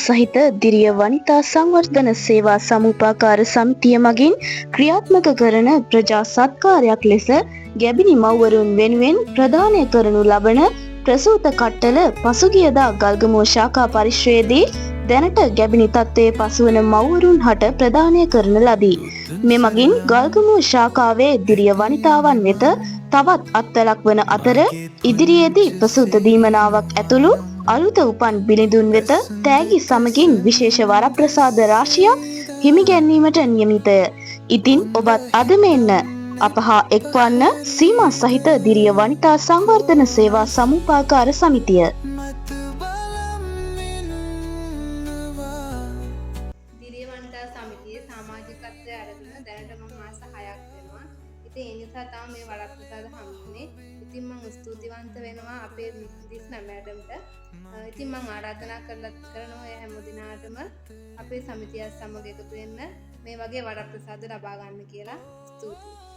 සහිත දිරිය වනිතා සංවර්ධන සේවා සමුපාකාර සමිතිය මගින් ක්‍රියාත්මක කරන ප්‍රජා සත්කාරයක් ලෙස ගැබිණි මව්වරුන් වෙනුවෙන් ප්‍රදානය කරනු ලබන ප්‍රසූත කට්ටල පසුගියදා ගල්ගමුව ශාඛා පරිශ්‍රයේදී දැනට ගැබිණි තත්ත්වයේ පසුවන මව්වරුන් හට ප්‍රදානය කරන ලදී. මෙමගින් ගල්ගමුව ශාඛාවේ දිරිය වනිතාවන් වෙත තවත් අත්වැලක් වන අතර ඉදිරියේදී ප්‍රසූත දීමනාවක් ඇතුළු අලුත උපන් බිලිඳුන් වෙත තෑගි සමගින් විශේෂ වරප්‍රසාද රාශියක් හිමි ගැන්වීමට නියමිතය. ඉතින් ඔබත් අද මෙන්න අප හා එක්වන්න සීමා සහිත දිරිය වනිතා සංවර්ධන සේවා සමුපාකාර සමිතිය. දිරිය වනිතා සමිතියේ සමාජිකත්වයේ අරගෙන දැනට මම මාස 6ක් වෙනවා. ඉතින් ඒ නිසා තමයි මේ වරප්‍රසාද හම්බුනේ. ඉතින් මම ස්තුතිවන්ත වෙනවා අපේ දිස්නා මැඩම්ට. ඉතින් මම ආරාධනා කරනවා හැම දිනාටම අපේ සමිතිය සමග එකතු වෙන්න මේ වගේ වරප්‍රසාද ලබා ගන්න කියලා. ස්තුතියි.